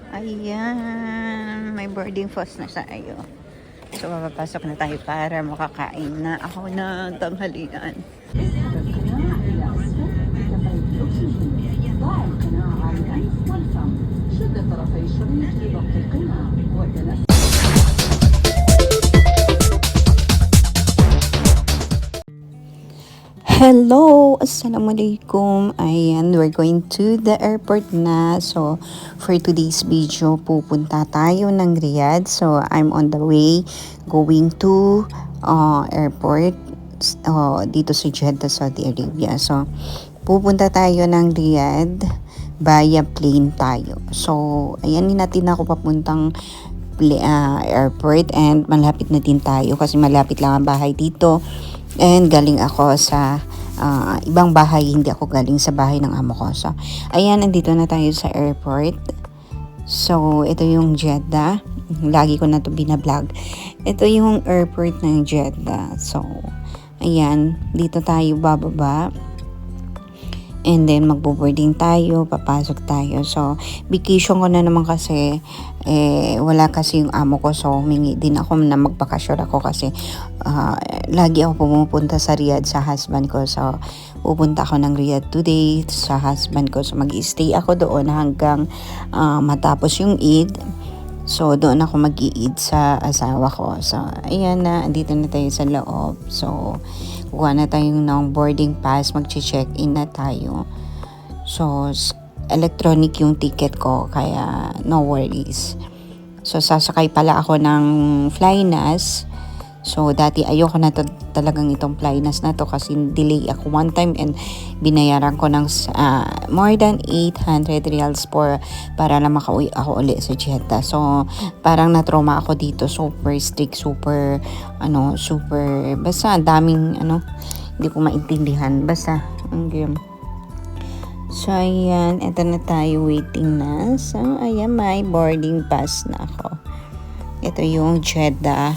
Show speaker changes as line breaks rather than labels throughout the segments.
Ayan, may boarding pass na tayo. So, mapapasok na tayo para makakain na ako ng tanghalian. Hello! Assalamualaikum! Ayan, we're going to the airport na. So, for today's video, pupunta tayo ng Riyadh. So, I'm on the way going to airport dito sa Jeddah, Saudi Arabia. So, pupunta tayo ng Riyadh via plane tayo. So, ayan natin ako papuntang airport and malapit na din tayo kasi malapit lang ang bahay dito. And galing ako sa ibang bahay, hindi ako galing sa bahay ng amo ko. So, ayan, nandito na tayo sa airport. So, ito yung Jeddah. Lagi ko na ito binablog. Ito yung airport ng Jeddah. So, ayan, dito tayo bababa. And then, magbo-boarding tayo, papasok tayo. So, vacation ko na naman kasi, wala kasi yung amo ko. So, humingi din ako na magbakasyon ako kasi lagi ako pumupunta sa Riyadh sa husband ko. So, pupunta ako ng Riyadh today sa husband ko. So, mag-i-stay ako doon hanggang matapos yung Eid. So, doon ako mag-i-Eid sa asawa ko. So, ayan na, andito na tayo sa loob. So, kuha na tayong ng boarding pass, mag-check-in na tayo. So, electronic yung ticket ko, kaya no worries. So, sasakay pala ako ng Flynas. So, dati ayoko na talagang itong Flynas na to kasi delay ako one time and binayaran ko ng more than 800 riyals para na makauwi ako ulit sa Jeddah. So, parang na-trauma ako dito. Super strict, super, basta daming, hindi ko maintindihan. Basta, ang game. So, ayan, eto na tayo, waiting na. So, ayan, may boarding pass na ako. Ito yung Jeddah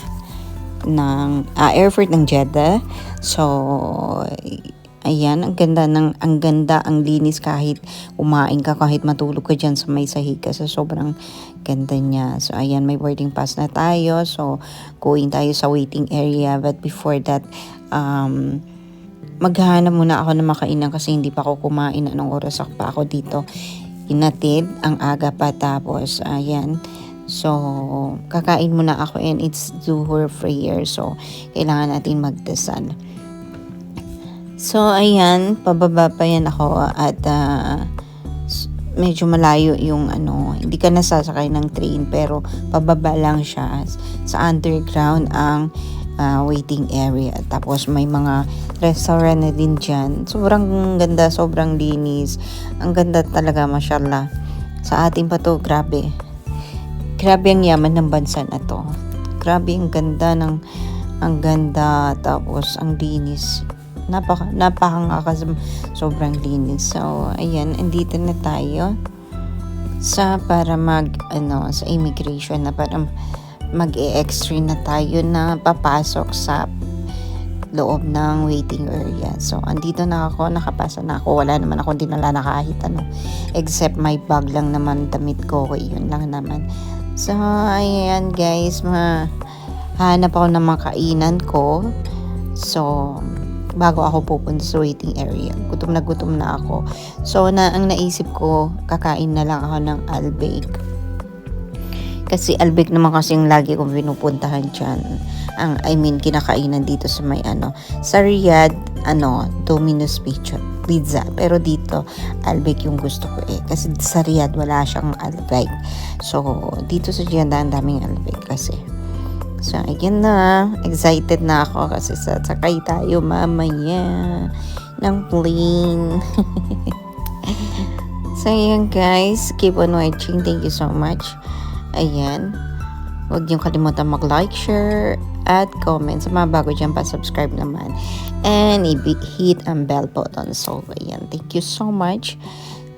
ng airport ng Jeddah. So, ayan, ang ganda, ang linis kahit kumain ka, kahit matulog ka dyan sa may sahig ka. So, sobrang ganda niya. So, ayan, may boarding pass na tayo. So, going tayo sa waiting area. But before that, maghahanap muna ako na makainan kasi hindi pa ako kumain. Anong oras pa ako dito? Inatid, ang aga pa. Tapos, ayan. So, kakain muna ako and it's Zuhur prayer. So, kailangan natin magdasal. So, ayan, pababa pa yan ako at medyo malayo yung hindi ka nasasakay ng train pero pababa lang siya sa underground ang waiting area. Tapos may mga restaurant na din dyan. Sobrang ganda, sobrang linis. Ang ganda talaga, mashallah. Sa ating pa to, grabe. Grabe ang yaman ng bansa na to. Grabe ang ganda, tapos ang linis. Napakangaka, sobrang linis. So, ayan, andito na tayo para sa immigration na para mag-e-extra na tayo na papasok sa loob ng waiting area. So, andito na ako, nakapasa na ako. Wala naman akong dinala na kahit except my bag lang naman, damit ko, yun lang naman. So, ayan guys, hanap ako ng makainan ko. So, bago ako pupunta sa waiting area, gutom na ako. So, ang naisip ko, kakain na lang ako ng Albaik. Kasi Albaik naman kasing lagi kong pinupuntahan dyan. Kinakainan dito sa may sa Riyadh, Domino's Pizza. Pero dito, Albaik yung gusto ko Kasi sa Riyadh, wala siyang Albaik. So, dito sa Jeddah, ang daming Albaik kasi. So, again na, excited na ako kasi sasakay tayo mamaya ng plane. So, ayan guys, keep on watching. Thank you so much. Ayan. Huwag niyong kalimutan mag-like, share, at comment. Sa mga bago dyan pa, subscribe naman. And hit ang bell button. So, ayan. Thank you so much.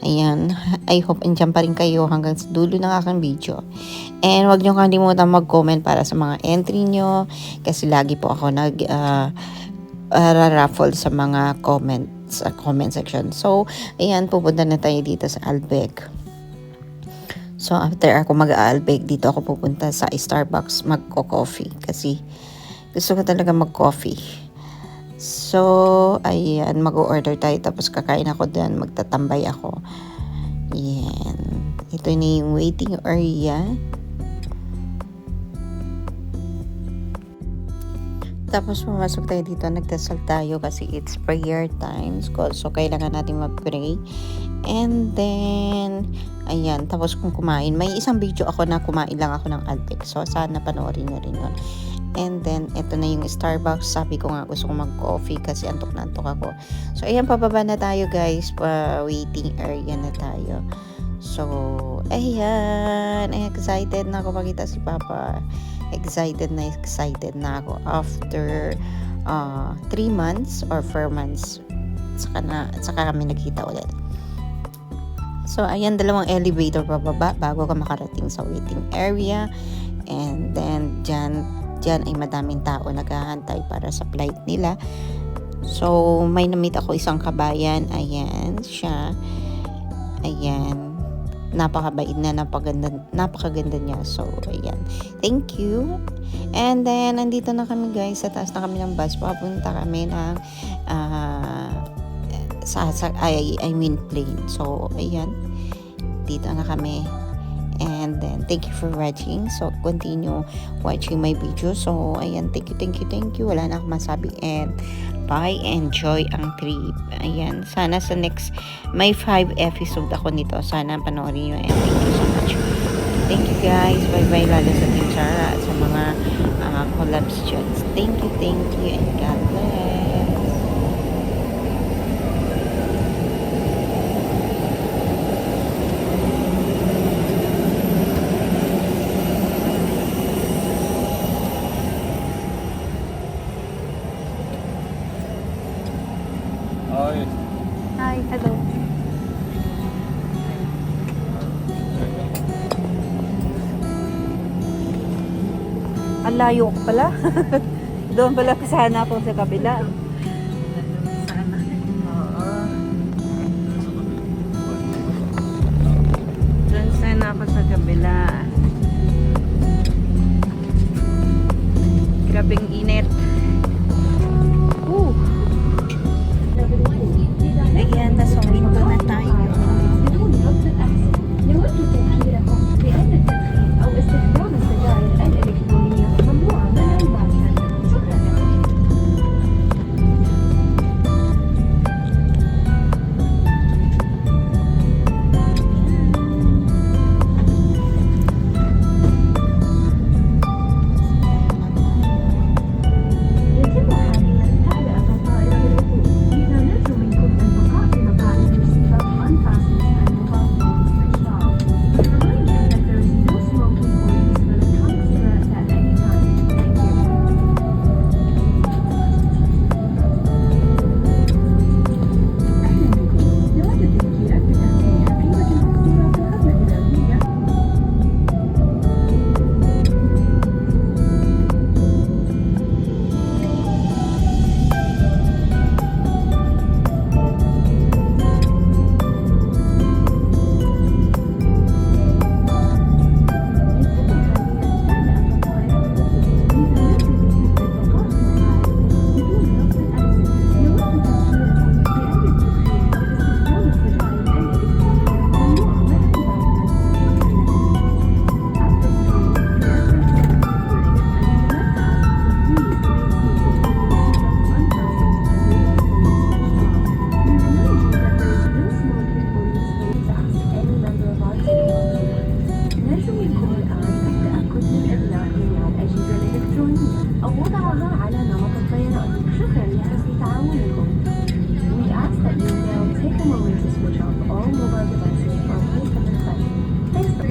Ayan. I hope andyan pa rin kayo hanggang sa dulo ng aking video. And huwag niyong kalimutan mag-comment para sa mga entry nyo. Kasi lagi po ako raffle sa mga comment section. So, ayan. Pupunta na tayo dito sa Albaik. So after ako mag-aalbeg, dito ako pupunta sa Starbucks magko-coffee kasi gusto ko talaga mag-coffee. So ayan, mag-order tayo tapos kakain ako doon, magtatambay ako. Yan. Ito na yung waiting area. Tapos pumasok tayo dito, nagdasal tayo kasi it's prayer time. So kailangan natin mag-pray. And then, ayan, tapos kung kumain, may isang video ako na kumain lang ako ng Alpec. So sana panoorin nyo rin yun. And then, ito na yung Starbucks. Sabi ko nga gusto ko mag-coffee kasi antok na antok ako. So ayan, pababa na tayo guys. Waiting area na tayo. So, ayan, excited na ako makita si Papa. Excited na ako after 3 months or 4 months saka kami nagkita ulit. So ayan, dalawang elevator pababa bago ka makarating sa waiting area. And then dyan ay madaming tao naghahantay para sa flight nila. So may namit ako isang kabayan. Ayan siya, ayan, napakabait na, napakaganda niya. So ayan, thank you. And then nandito na kami guys, sa taas na kami ng bus, papunta kami ng plane. So ayan, dito na kami. And then thank you for watching. So continue watching my video. So ayan, thank you. Wala na akong masabi. And bye, enjoy ang trip. Ayan, sana sa next may 5 episode ako nito. Sana panoorin nyo. And thank you so much. Thank you guys. Bye bye, lalo sa Team Chara at sa mga collabs dyan. Thank you and God bless.
Hi, hello. Ang layo ko pala. Doon pala sana ako sa kabila. Oo. Doon sana ako sa kabila. Grabing init.
Ayan, nasa window na tayo.
نود تذكيركم بأن التدخين أو استخدام السجائر الإلكترونية ممنوع منعا باتا. شكرا لكم. يتم حاليا تعبئة الطائرة بالوقود. لذا نرجو منكم البقاء في مقاعدكم unfastened and mobile phones switched off. We remind you that there is no smoking or use of electronic cigarettes at any time. Thank you. أهلا بكم. نود تذكيرك بتخزين قيمة مقدورة في الخدمة الدولية. نرجو منكم الآن التأكد من إغلاق جميع الأجهزة الإلكترونية أو وضعها على نمط الطيران. شكرا لحسن تعاونكم. We ask that you now take a moment to switch off all mobile devices or hold from the flight. Thanks for